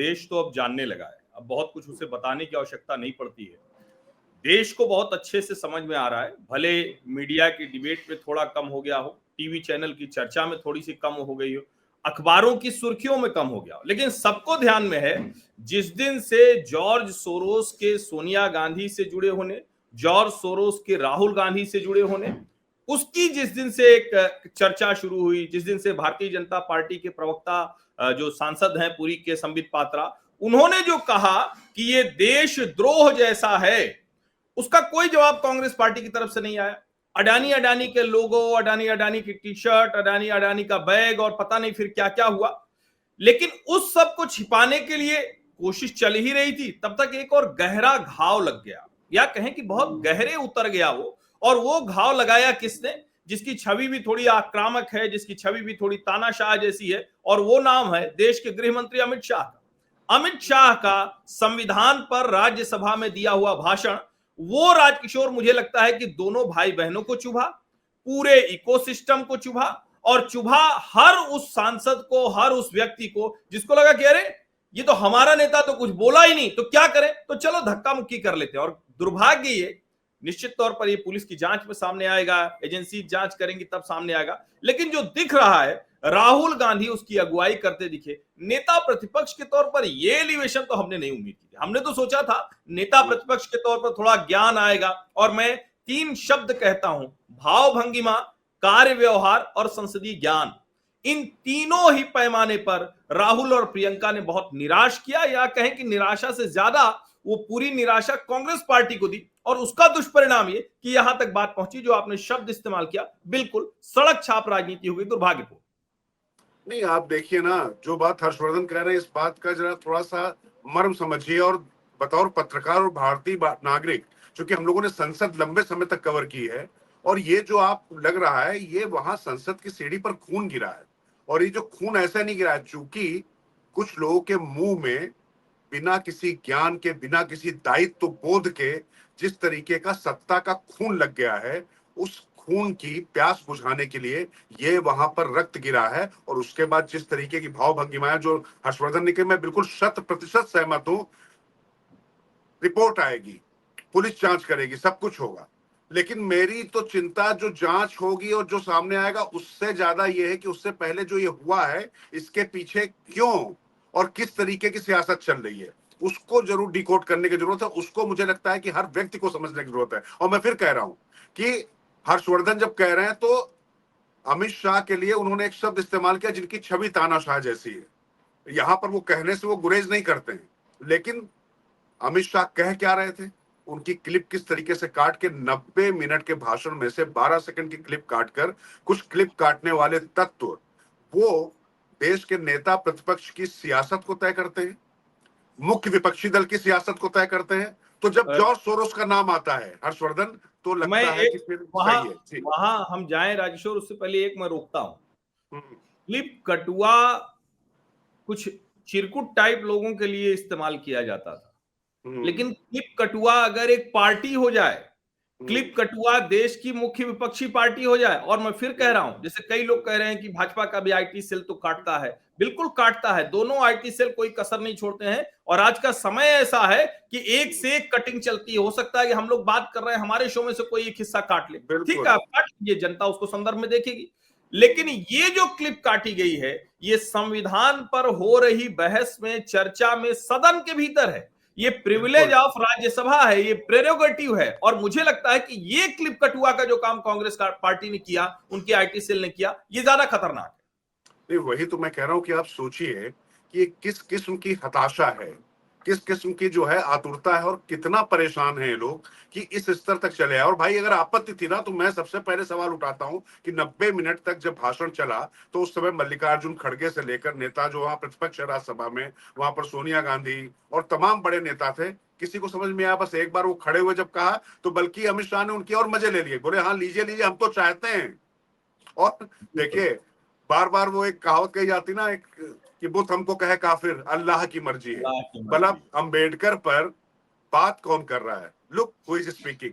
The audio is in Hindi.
देश तो अब जानने लगा है। अब बहुत कुछ उसे बताने की आवश्यकता नहीं पड़ती है। देश को बहुत अच्छे से समझ में आ रहा है। भले मीडिया की डिबेट में थोड़ा कम हो गया हो, टीवी चैनल की चर्चा में थोड़ी सी कम हो गई हो, अखबारों की सुर्खियों में कम हो गया हो, लेकिन सबको ध्यान में है जिस दिन से जॉर्ज सोरोस के सोनिया गांधी से जुड़े होने, जॉर्ज सोरोस के राहुल गांधी से जुड़े होने, उसकी जिस दिन से एक चर्चा शुरू हुई, जिस दिन से भारतीय जनता पार्टी के प्रवक्ता जो सांसद हैं पुरी के संबित पात्रा, उन्होंने जो कहा कि ये देशद्रोह जैसा है, उसका कोई जवाब कांग्रेस पार्टी की तरफ से नहीं आया। अडानी अडानी के लोगो, अडानी अडानी की टी शर्ट, अडानी अडानी का बैग और पता नहीं फिर क्या क्या हुआ, लेकिन उस सब को छिपाने के लिए कोशिश चल ही रही थी। तब तक एक और गहरा घाव लग गया, या कहें कि बहुत गहरे उतर गया वो। और वो घाव लगाया किसने? जिसकी छवि भी थोड़ी आक्रामक है, जिसकी छवि भी थोड़ी तानाशाह जैसी है, और वो नाम है देश के गृह मंत्री अमित शाह का। अमित शाह का संविधान पर राज्यसभा में दिया हुआ भाषण, वो राजकिशोर मुझे लगता है कि दोनों भाई बहनों को चुभा, पूरे इकोसिस्टम को चुभा, और चुभा हर उस सांसद को, हर उस व्यक्ति को जिसको लगा कि अरे ये तो हमारा नेता तो कुछ बोला ही नहीं, तो क्या करें, तो चलो धक्का मुक्की कर लेते हैं। और दुर्भाग्य ये, निश्चित तौर पर ये पुलिस की जांच में सामने आएगा, एजेंसी जांच करेंगी तब सामने आएगा, लेकिन जो दिख रहा है राहुल गांधी उसकी अगुवाई करते दिखे। नेता प्रतिपक्ष के तौर पर ये एलिवेशन तो हमने नहीं उम्मीद की। हमने तो सोचा था नेता प्रतिपक्ष के तौर पर थोड़ा ज्ञान आएगा, और मैं 3 शब्द कहता हूं, भाव भंगिमा, कार्य व्यवहार और संसदीय ज्ञान। इन तीनों ही पैमाने पर राहुल और प्रियंका ने बहुत निराश किया, या कहें कि निराशा से ज्यादा वो पूरी निराशा कांग्रेस पार्टी को दी, और उसका दुष्परिणाम ये कि यहां तक बात पहुंची जो आपने शब्द इस्तेमाल किया, बिल्कुल सड़क छाप राजनीति हो गई, दुर्भाग्यपूर्ण। नहीं, आप देखिए ना, जो बात हर्षवर्धन कह रहे हैं, इस बात का जरा थोड़ा सा मर्म समझिए। और बतौर पत्रकार और भारतीय नागरिक, क्योंकि हम लोगों ने संसद लंबे समय तक कवर की है, और ये जो आप लग रहा है, ये वहां संसद की सीढ़ी पर खून गिरा है। और ये जो खून ऐसा नहीं गिरा है, चूंकि कुछ लोगों के मुंह में बिना किसी ज्ञान के, बिना किसी दायित्व बोध के जिस तरीके का सत्ता का खून लग गया है, उस खून की प्यास बुझाने के लिए ये वहां पर रक्त गिरा है। और उसके बाद जिस तरीके की भाव भंगिमाएं जो हर्षवर्धन ने की, मैं बिल्कुल 100% सहमत हूं। रिपोर्ट आएगी, पुलिस जांच करेगी, सब कुछ होगा, लेकिन मेरी तो चिंता जो जांच होगी और जो सामने आएगा उससे ज्यादा यह है कि उससे पहले जो ये हुआ है, इसके पीछे क्यों और किस तरीके की सियासत चल रही है, उसको जरूर डिकोड करने की जरूरत है। उसको मुझे लगता है कि हर व्यक्ति को समझने की जरूरत है। और मैं फिर कह रहा हूं कि हर्षवर्धन जब कह रहे हैं तो अमित शाह के लिए उन्होंने एक शब्द इस्तेमाल किया जिनकी छवि तानाशाह जैसी है। यहां पर वो कहने से वो गुरेज नहीं करते हैं, लेकिन अमित शाह कह क्या रहे थे, उनकी क्लिप किस तरीके से काट के 90 मिनट के भाषण में से 12 सेकंड की क्लिप काटकर, कुछ क्लिप काटने वाले तत्व वो देश के नेता प्रतिपक्ष की सियासत को तय करते हैं, मुख्य विपक्षी दल की सियासत को तय करते हैं। तो जब जॉर्ज सोरोस का नाम आता है हर्षवर्धन, तो मैं लगता है कि एक फिर वहां सही है जी। वहां हम जाएं राजेश्वर, उससे पहले एक मैं रोकता हूं। हम्म, क्लिप कटुआ कुछ चिरकुट टाइप लोगों के लिए इस्तेमाल किया जाता था, हम्म, लेकिन क्लिप कटुआ अगर एक पार्टी हो जाए, हम्म, क्लिप कटुआ देश की मुख्य विपक्षी पार्टी हो जाए, और मैं फिर कह रहा हूं, जैसे कई लोग कह रहे हैं कि भाजपा का भी आईटी सेल तो काटता है, बिल्कुल काटता है, दोनों आईटी सेल कोई कसर नहीं छोड़ते हैं। और आज का समय ऐसा है कि एक से एक कटिंग चलती है। हो सकता है कि हम लोग बात कर रहे हैं, हमारे शो में से कोई एक हिस्सा काट ले, ठीक है, बिल्कुल। आप काट लीजिए, जनता उसको संदर्भ में देखेगी। लेकिन ये जो क्लिप काटी गई है, ये संविधान पर हो रही बहस में, चर्चा में, सदन के भीतर है। ये प्रिविलेज बिल्कुल ऑफ राज्यसभा है, ये प्रेरोगेटिव है। और मुझे लगता है कि ये क्लिप कटुआ का जो काम कांग्रेस पार्टी ने किया, उनकी आईटी सेल ने किया, ये ज्यादा खतरनाक नहीं, वही तो मैं कह रहा हूं कि आप सोचिए कि ये किस किस्म की हताशा है, किस किस्म की जो है आतुरता है, और कितना परेशान है ये लोग कि इस स्तर तक चले आए। और भाई अगर आपत्ति थी ना, तो मैं सबसे पहले सवाल उठाता हूं कि 90 मिनट तक जब भाषण चला, तो उस समय मल्लिकार्जुन खड़गे से लेकर नेता जो वहां प्रतिपक्ष है राज्यसभा में, वहां पर सोनिया गांधी और तमाम बड़े नेता थे, किसी को समझ में आया? बस एक बार वो खड़े हुए जब कहा, तो बल्कि अमित शाह ने उनकी और मजे ले लिए, बोले हाँ लीजिए लीजिए, हम तो चाहते हैं। और है। देखिए, बार बार वो एक कहावत कही जाती ना, एक कि बुत हमको कहे काफिर, अल्लाह की मर्जी है। अल्लाह की भला मर्जी। अंबेडकर पर बात कौन कर रहा है? Look who is speaking.